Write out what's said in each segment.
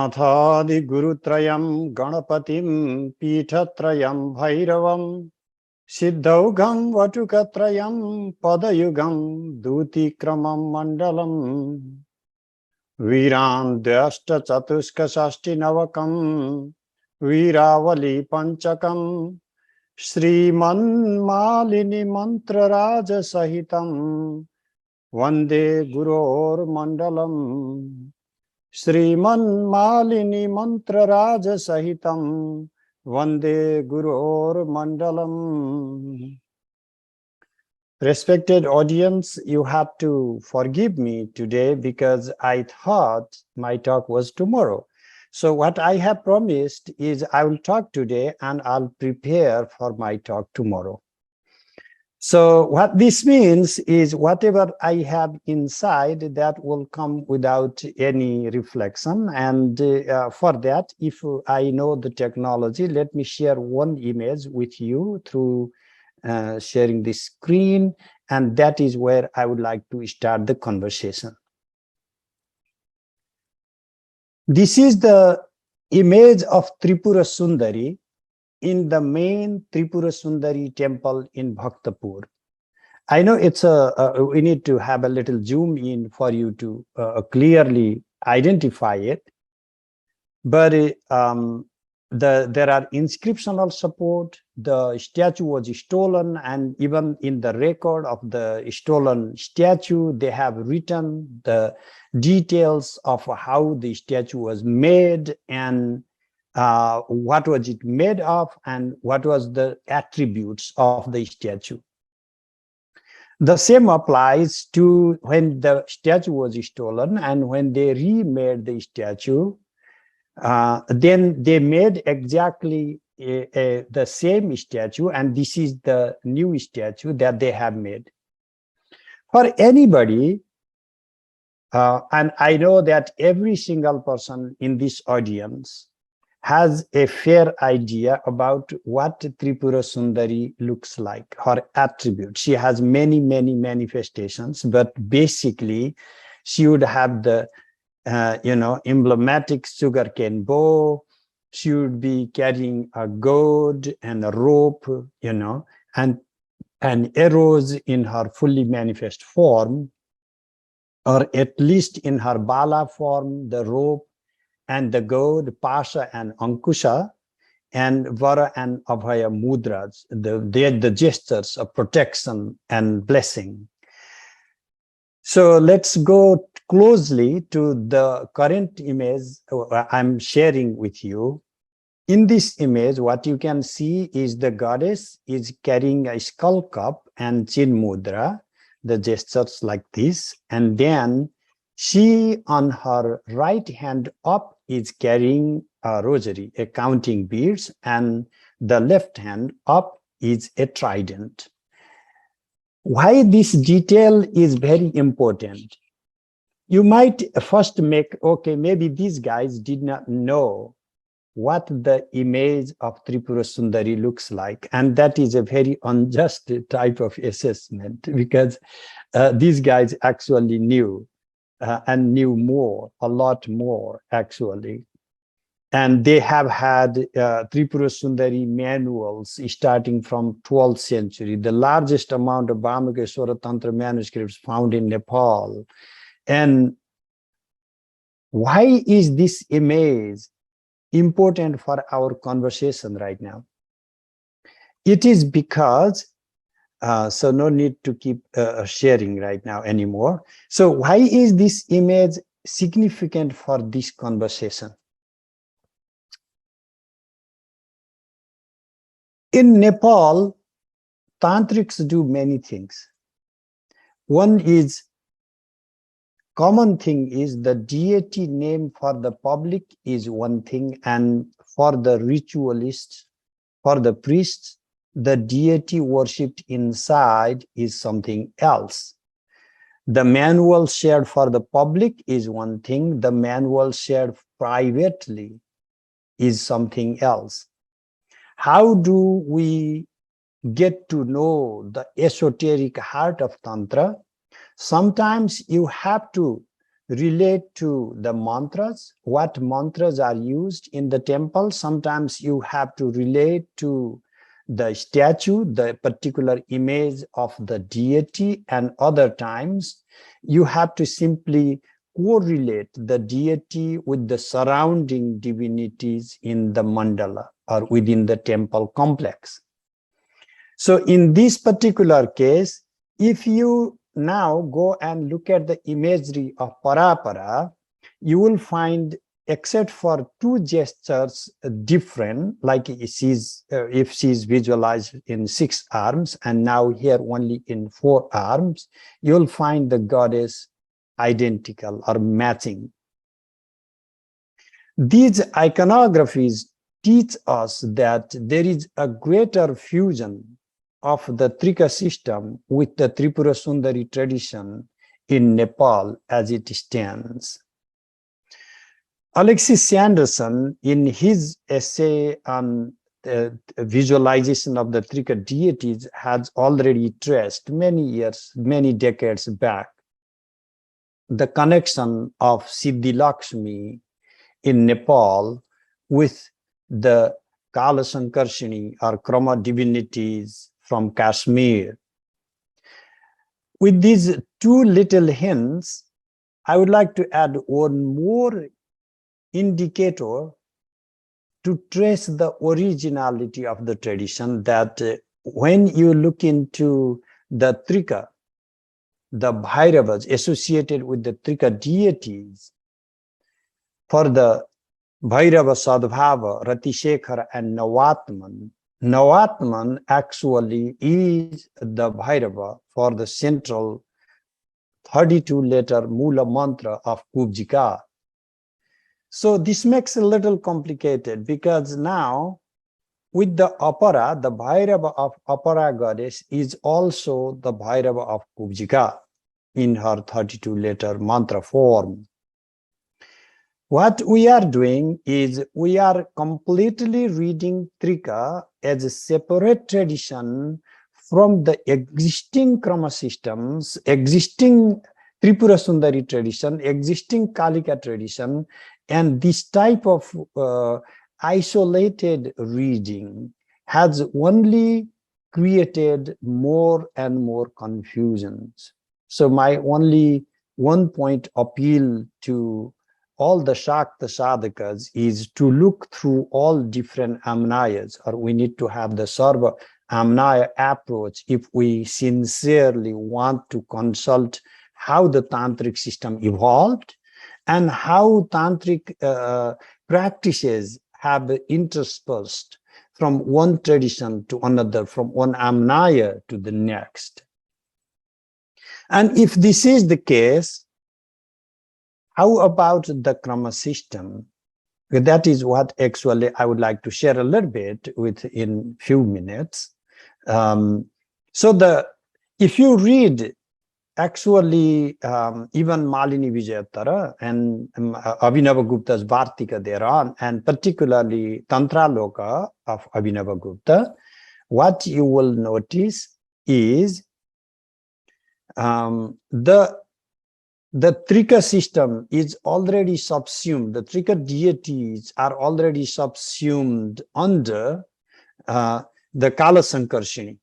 नाथादिगुरुत्रयं गणपतिं पीठत्रयं भैरवं सिद्धौघं वटुकत्रयं पदयुगं दूतीक्रमं मण्डलम् वीरान्द्यष्टचतुष्कषष्टिनवकं वीरावली पञ्चकं श्रीमन्मालिनी मन्त्रराजसहितं वन्दे गुरोर्मण्डलम् श्रीमन्मालिनी मंत्रराज सहितं वंदे गुरोर मंडलम. Respected audience, you have to forgive me today because I thought my talk was tomorrow. So what I have promised is I will talk today and I'll prepare for my talk tomorrow. So what this means is whatever I have inside, that will come without any reflection. And for that, if I know the technology, let me share one image with you through sharing the screen. And that is where I would like to start the conversation. This is the image of Tripura Sundari in the main Tripura Sundari temple in Bhaktapur. I know it's we need to have a little zoom in for you to clearly identify it, but there are inscriptional support. The statue was stolen, and even in the record of the stolen statue, they have written the details of how the statue was made and what was it made of and what was the attributes of the statue. The same applies to when the statue was stolen and when they remade the statue, then they made exactly the same statue, and this is the new statue that they have made. For anybody, and I know that every single person in this audience has a fair idea about what Tripura Sundari looks like, her attributes. She has many, many manifestations, but basically she would have the, emblematic sugarcane bow. She would be carrying a gourd and a rope, and arrows in her fully manifest form, or at least in her bala form, the rope and the gourd, pasha and ankusha, and vara and abhaya mudras, the gestures of protection and blessing. So let's go closely to the current image I'm sharing with you. In this image, what you can see is the goddess is carrying a skull cup and chin mudra, the gestures like this, and then she on her right hand up is carrying a rosary, a counting beads, and the left hand up is a trident. Why this detail is very important? You might first make, okay, maybe these guys did not know what the image of Tripura Sundari looks like. And that is a very unjust type of assessment, because these guys actually knew. And knew more, a lot more actually. And they have had Tripura Sundari manuals starting from 12th century, the largest amount of Bhamakeshwara Tantra manuscripts found in Nepal. And why is this image important for our conversation right now? It is because so no need to keep sharing right now anymore. So why is this image significant for this conversation? In Nepal, tantrics do many things. One is, common thing is the deity name for the public is one thing, and for the ritualists, for the priests, the deity worshipped inside is something else. The manual shared for the public is one thing. The manual shared privately is something else. How do we get to know the esoteric heart of Tantra? Sometimes you have to relate to the mantras, what mantras are used in the temple. Sometimes you have to relate to the statue, the particular image of the deity, and other times you have to simply correlate the deity with the surrounding divinities in the mandala or within the temple complex. So in this particular case, if you now go and look at the imagery of Parapara, you will find, except for two gestures different, like if she's visualized in 6 arms and now here only in 4 arms, you'll find the goddess identical or matching. These iconographies teach us that there is a greater fusion of the Trika system with the Tripura Sundari tradition in Nepal as it stands. Alexis Sanderson, in his essay on the visualization of the Trika deities, has already traced many years, many decades back, the connection of Siddhi Lakshmi in Nepal with the Kala Sankarshini or chroma divinities from Kashmir. With these 2 little hints, I would like to add one more indicator to trace the originality of the tradition, that when you look into the Trika, the Bhairavas associated with the Trika deities, for the Bhairava Sadbhava, Ratishekara, and Navatman. Navatman actually is the Bhairava for the central 32-letter Mula mantra of Kubjika. So this makes it a little complicated, because now with the Apara, the Bhairava of Apara goddess is also the Bhairava of Kubjika in her 32-letter mantra form. What we are doing is we are completely reading Trika as a separate tradition from the existing chroma systems, existing Tripura Sundari tradition, existing Kalika tradition, and this type of isolated reading has only created more and more confusions. So my only one point appeal to all the Shakta sadhakas is to look through all different amnayas, or we need to have the Sarvamnaya approach if we sincerely want to consult how the tantric system evolved and how tantric practices have interspersed from one tradition to another, from one amnaya to the next. And if this is the case, how about the chroma system? That is what actually I would like to share a little bit in few minutes. If you read actually even Malini Vijayatara and Abhinava Gupta's Vartika thereon, and particularly Tantra Loka of Abhinava Gupta, what you will notice is the Trika system is already subsumed. The Trika deities are already subsumed under the Kala Sankarshini.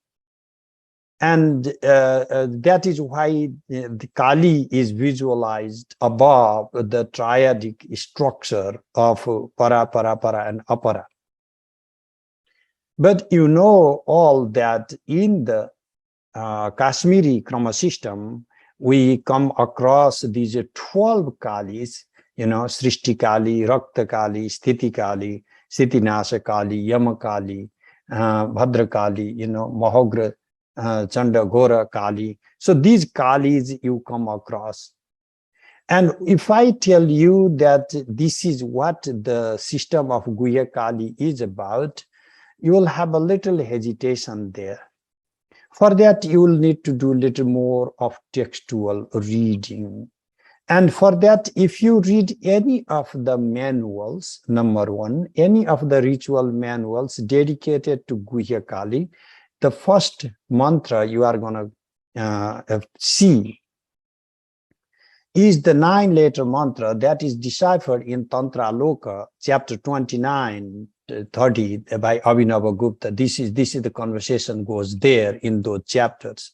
And that is why the Kali is visualized above the triadic structure of Para, Para, Para, and Apara. But you know all that in the Kashmiri chroma system, we come across these 12 Kalis, Srishti Kali, Rakta Kali, Sthiti Kali, Sitinasa Kali, Yama Kali, Bhadra Kali, Mahogra, Chanda, Gora Kali. So these Kalis you come across. And if I tell you that this is what the system of Guhya Kali is about, you will have a little hesitation there. For that, you will need to do a little more of textual reading. And for that, if you read any of the manuals, number one, any of the ritual manuals dedicated to Guhya Kali, the first mantra you are going to see is the 9-letter mantra that is deciphered in Tantra Loka, chapter 29, 30 by Abhinava Gupta. This is the conversation goes there in those chapters.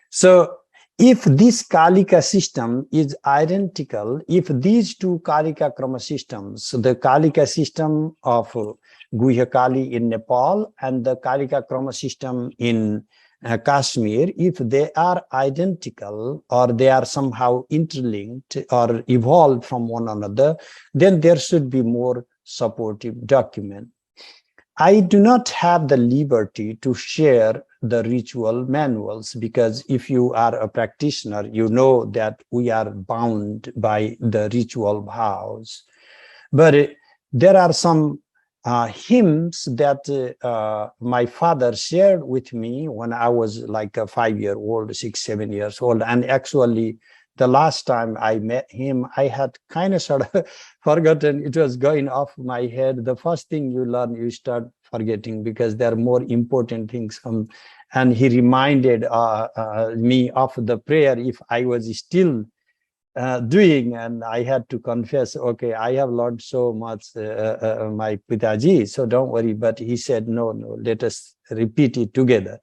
So if this Kalika system is identical, if these two Kalika Krama systems, so the Kalika system of Guhya Kali in Nepal and the Kalika Krama system in Kashmir, if they are identical or they are somehow interlinked or evolved from one another, then there should be more supportive document. I do not have the liberty to share the ritual manuals because if you are a practitioner, you know that we are bound by the ritual vows. But there are some hymns that my father shared with me when I was like a 5-year-old, 6, 7 years old. And actually, the last time I met him, I had kind of sort of forgotten. It was going off my head. The first thing you learn, you start forgetting because there are more important things. And he reminded me of the prayer if I was still doing, and I had to confess, okay, I have learned so much, my Pitaji, so don't worry. But he said, no, let us repeat it together.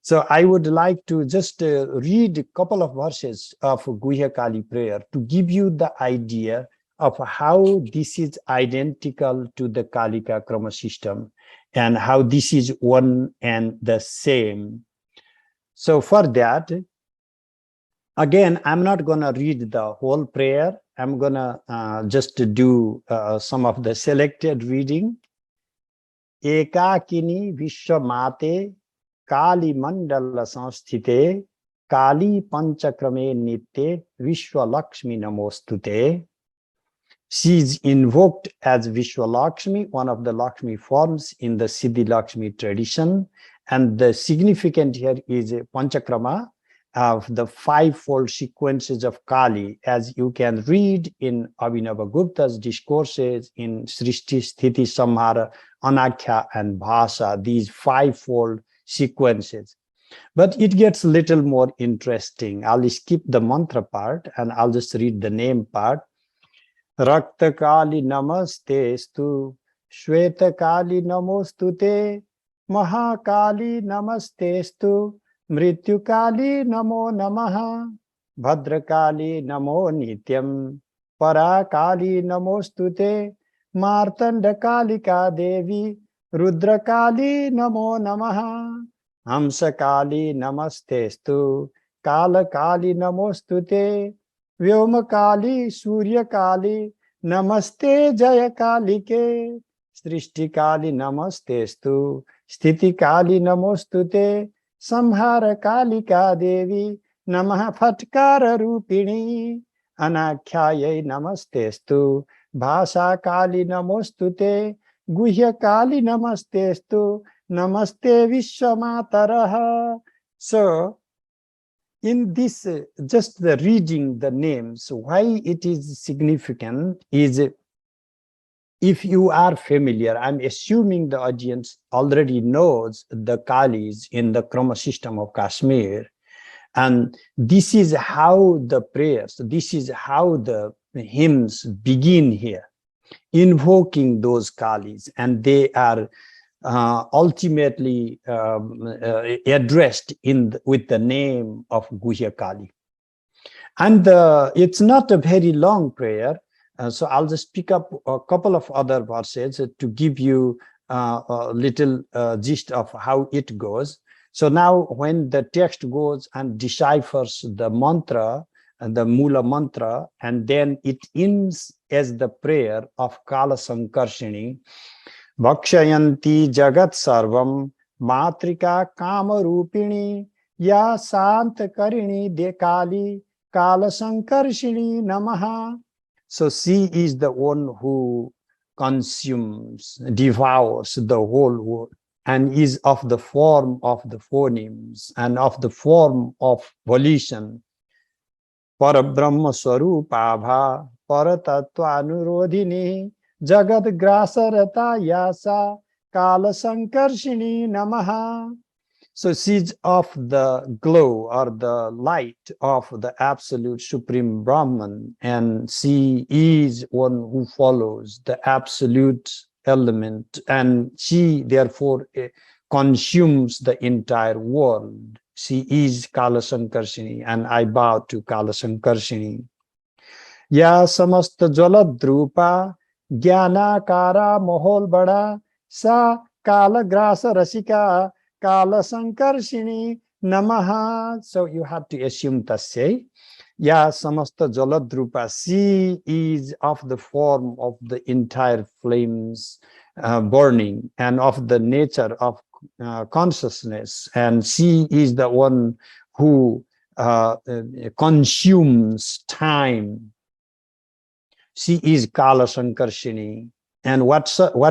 So I would like to just read a couple of verses of Guhya Kali prayer to give you the idea of how this is identical to the Kalika Krama system and how this is one and the same. So for that, again, I'm not going to read the whole prayer. I'm going to just do some of the selected reading. Ekakini Vishwamate Kali Mandala Samsthite Kali Panchakrame Nitye Vishwa Lakshmi Namostute. She is invoked as Vishwa Lakshmi, one of the Lakshmi forms in the Siddhi Lakshmi tradition. And the significant here is Panchakrama, of the 5-fold sequences of Kali, as you can read in Abhinava Gupta's discourses in Srishti, Sthiti, Samhara, Anakhya, and Bhasa, these 5-fold sequences. But it gets a little more interesting. I'll skip the mantra part and I'll just read the name part. Rakta Kali Namaste Stu, Shweta Kali Namostute, Mahakali Namaste Stu, Mrityu Kali Namo Namaha, Bhadra Kali Namo Nityam, Para Kali Namostute, Martanda Kalika Devi, Rudra Kali Namo Namaha, Hamsa Kali Namaste Stu, Kala Kali Namostute, Vyoma Kali Surya Kali, Namaste Jaya Kali Ke, Srishti Kali Namaste Stu, Sthiti Kali Namostute, Samhara Kalika Devi, Namaha Phatkara Rupini, Anakhyaye Namaste Stu, Bhasa Kali Namostute, Guhya Kali Namaste Stu, Namaste Vishwamataraha. So, in this, just the reading the names, why it is significant is, if you are familiar, I'm assuming the audience already knows the Kalis in the Krama system of Kashmir. And this is how the prayers, this is how the hymns begin here, invoking those Kalis. And they are ultimately addressed with the name of Guhya Kali. And it's not a very long prayer. So I'll just pick up a couple of other verses to give you a little gist of how it goes. So now when the text goes and deciphers the mantra, the Mula mantra, and then it ends as the prayer of Kala Sankarshini, Bhakshayanti Jagat Sarvam Matrika Kama Rupini Ya Sant Karini Dekali Kala Sankarshini Namaha. So she is the one who consumes, devours the whole world, and is of the form of the phonemes and of the form of volition. Parabrahma Swarupabha Paratattva Anurodhini Jagat Grasarata Yasa Kala Sankarshini Namaha. So she's of the glow or the light of the absolute supreme Brahman, and she is one who follows the absolute element, and she therefore consumes the entire world. She is Kala Sankarshini, and I bow to Kala Sankarshini. Ya samast jaladrupa ज्ञानाकारा माहौल बड़ा सा कालग्रास रसिका Kala Sankarshini Namaha. So you have to assume tasya. Ya samasta jaladrupa. She is of the form of the entire flames burning and of the nature of consciousness. And she is the one who consumes time. She is Kala Sankarshini. And what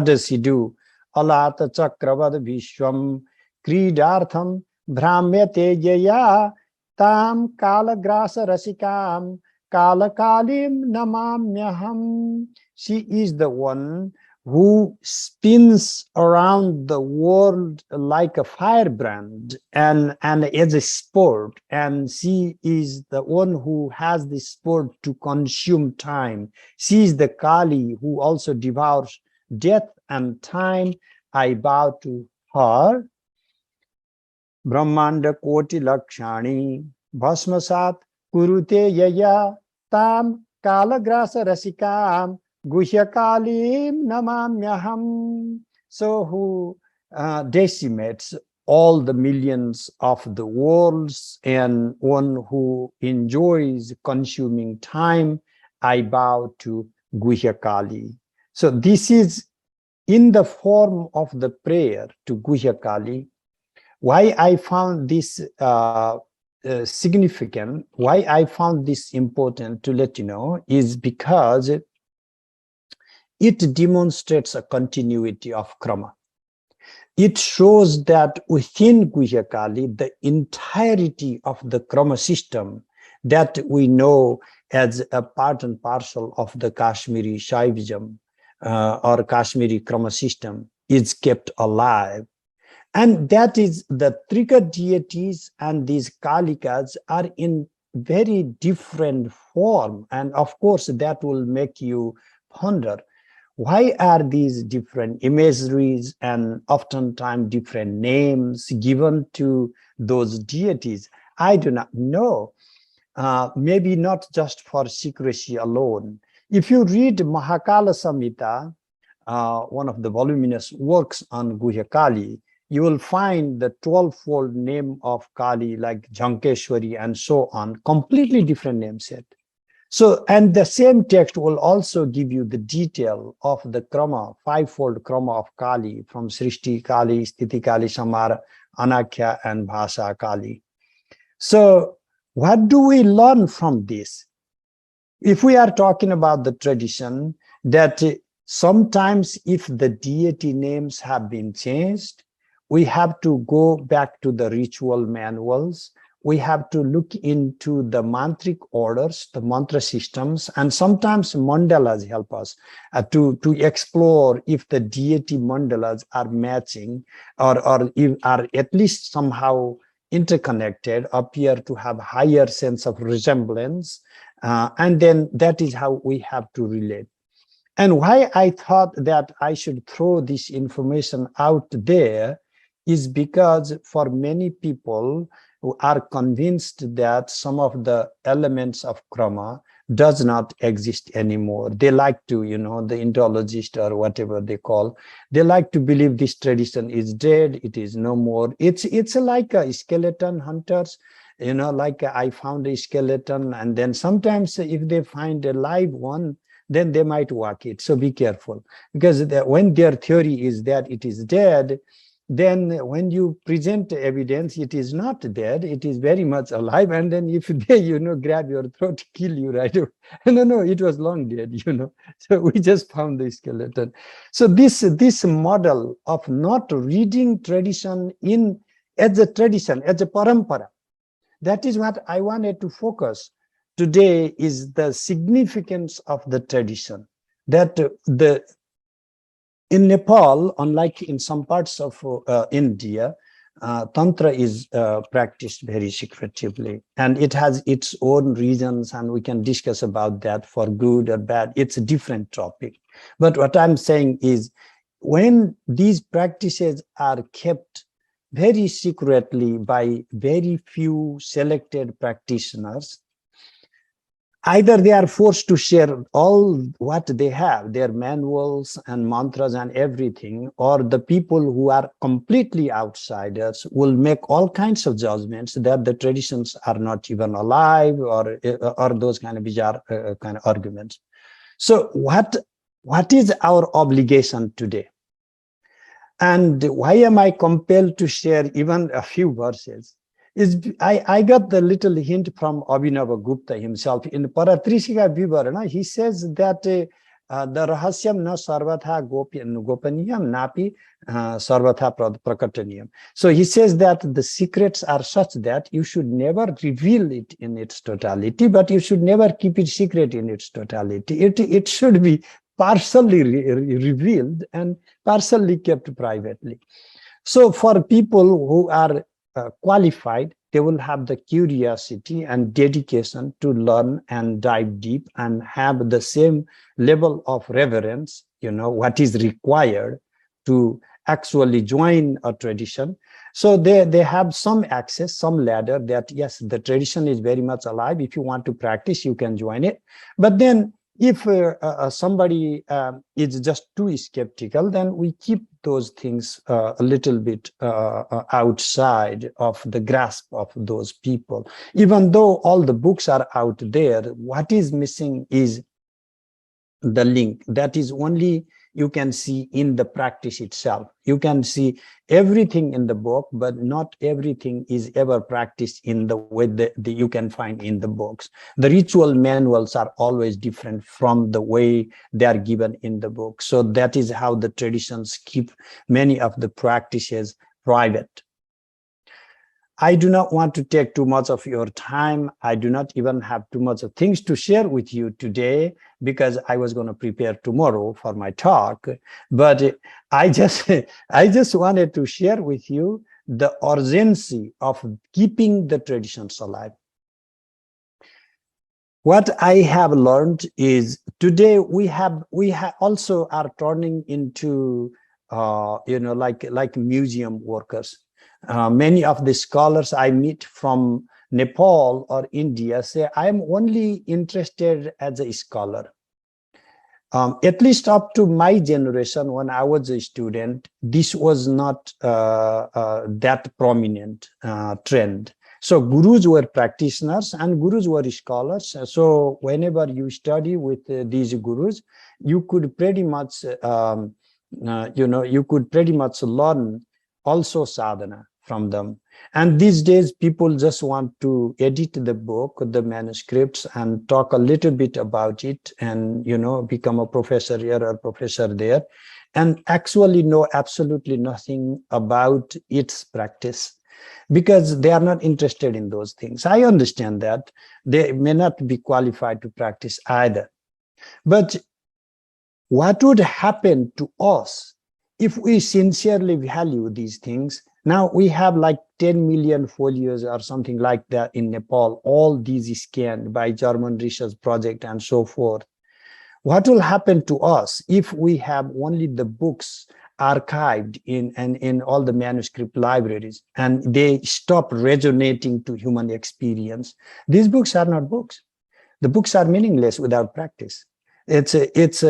does she do? Alata Chakravad Vishwam Kridartham Brahmyate Yaya Tam Kala Grasa Rasikam Kala Kalim Namamyaham. She is the one who spins around the world like a firebrand and as a sport, and she is the one who has the sport to consume time. She is the Kali who also devours death and time. I bow to her. Brahmanda Koti Lakshani Bhasmasat Kurute Yaya Tam Kalagrasa Rasikam Guhyakalim Namamyaham. So who decimates all the millions of the worlds, and one who enjoys consuming time, I bow to Guhyakali. So this is in the form of the prayer to Guhyakali. Why I found this significant, why I found this important to let you know, is because it demonstrates a continuity of chroma. It shows that within Guhyakali, the entirety of the chroma system that we know as a part and parcel of the Kashmiri Shaivism or Kashmiri chroma system is kept alive. And that is the Trika deities and these Kalikas are in very different form. And of course, that will make you ponder, why are these different imageries and oftentimes different names given to those deities? I do not know. Maybe not just for secrecy alone. If you read Mahakala Samhita, one of the voluminous works on Guhyakali, you will find the 12-fold name of Kali like Jankeshwari and so on, completely different name set. So, and the same text will also give you the detail of the chroma, 5-fold chroma of Kali from Srishti Kali, Sthiti Kali, Samara, Anakhya, and Bhasa Kali. So, what do we learn from this? If we are talking about the tradition, that sometimes if the deity names have been changed, we have to go back to the ritual manuals. We have to look into the mantric orders, the mantra systems, and sometimes mandalas help us to explore if the deity mandalas are matching or are at least somehow interconnected, appear to have higher sense of resemblance. And then that is how we have to relate. And why I thought that I should throw this information out there is because for many people who are convinced that some of the elements of chroma does not exist anymore. They like to, you know, the Indologist or whatever they call, they like to believe this tradition is dead, it is no more. It's like a skeleton hunters, you know, like I found a skeleton, and then sometimes if they find a live one, then they might walk it. So be careful, because when their theory is that it is dead, then when you present evidence, it is not dead, it is very much alive. And then if they, you know, grab your throat, kill you right away. No, it was long dead, you know. So we just found the skeleton. So this model of not reading tradition in as a tradition, as a parampara, that is what I wanted to focus today, is the significance of the tradition. That in Nepal, unlike in some parts of India, Tantra is practiced very secretively, and it has its own reasons, and we can discuss about that for good or bad. It's a different topic. But what I'm saying is, when these practices are kept very secretly by very few selected practitioners, either they are forced to share all what they have, their manuals and mantras and everything, or the people who are completely outsiders will make all kinds of judgments that the traditions are not even alive, or those kind of bizarre kind of arguments. So what is our obligation today? And why am I compelled to share even a few verses? I got the little hint from Abhinava Gupta himself in Paratrishika Vivarana. He says that the rahasyam na sarvatha gopaniyam napi sarvatha prakataniyam. So he says that the secrets are such that you should never reveal it in its totality, but you should never keep it secret in its totality. It should be partially revealed and partially kept privately. So for people who are qualified, they will have the curiosity and dedication to learn and dive deep and have the same level of reverence, what is required to actually join a tradition. So they have some access, some ladder that, yes, the tradition is very much alive. If you want to practice, you can join it. But then if somebody is just too skeptical, then we keep those things a little bit outside of the grasp of those people. Even though all the books are out there, what is missing is the link. That is only you can see in the practice itself. You can see everything in the book, but not everything is ever practiced in the way that you can find in the books. The ritual manuals are always different from the way they are given in the book. So that is how the traditions keep many of the practices private. I do not want to take too much of your time. I do not even have too much of things to share with you today because I was going to prepare tomorrow for my talk. But I just wanted to share with you the urgency of keeping the traditions alive. What I have learned is today we also are turning into like museum workers. Many of the scholars I meet from Nepal or India say, I'm only interested as a scholar. At least up to my generation, when I was a student, this was not that prominent trend. So gurus were practitioners and gurus were scholars. So whenever you study with these gurus, you could pretty much, learn also sadhana from them. And these days, people just want to edit the book, the manuscripts, and talk a little bit about it and, become a professor here or professor there, and actually know absolutely nothing about its practice because they are not interested in those things. I understand that. They may not be qualified to practice either. But what would happen to us if we sincerely value these things? Now we have like 10 million folios or something like that in Nepal, all these scanned by German research project and so forth. What will happen to us if we have only the books archived in all the manuscript libraries and they stop resonating to human experience? These books are not books. The books are meaningless without practice. It's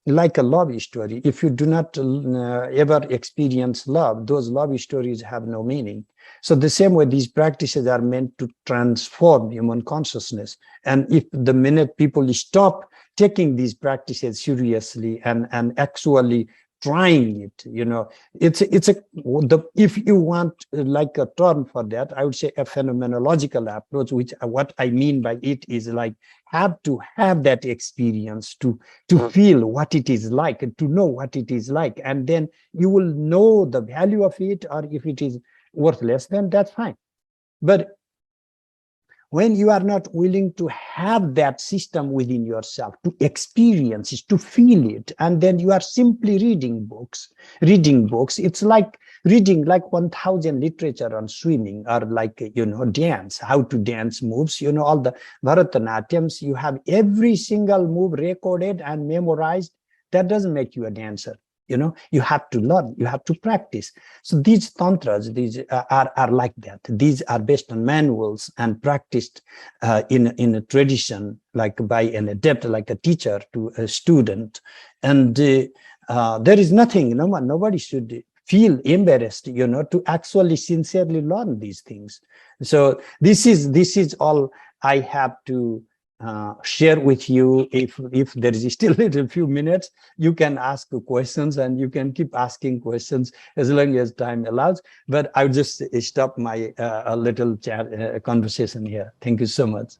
like a love story. If you do not ever experience love, those love stories have no meaning. So the same way, these practices are meant to transform human consciousness. And if the minute people stop taking these practices seriously and actually trying it, if you want like a term for that, I would say a phenomenological approach, which what I mean by it is like have to have that experience to feel what it is like and to know what it is like, and then you will know the value of it, or if it is worthless, then that's fine. But when you are not willing to have that system within yourself, to experience it, to feel it, and then you are simply reading books, it's like reading like 1,000 literature on swimming, or like, dance, how to dance moves, all the Bharatanatyams, you have every single move recorded and memorized. That doesn't make you a dancer. You have to learn, you have to practice. So these tantras, these are like that. These are based on manuals and practiced in a tradition, like by an adept, like a teacher to a student. And there is nothing, nobody should feel embarrassed, to actually sincerely learn these things. So this is all I have to share with you. If there is still a little few minutes, you can ask questions, and you can keep asking questions as long as time allows. But I'll just stop my little chat conversation here. Thank you so much.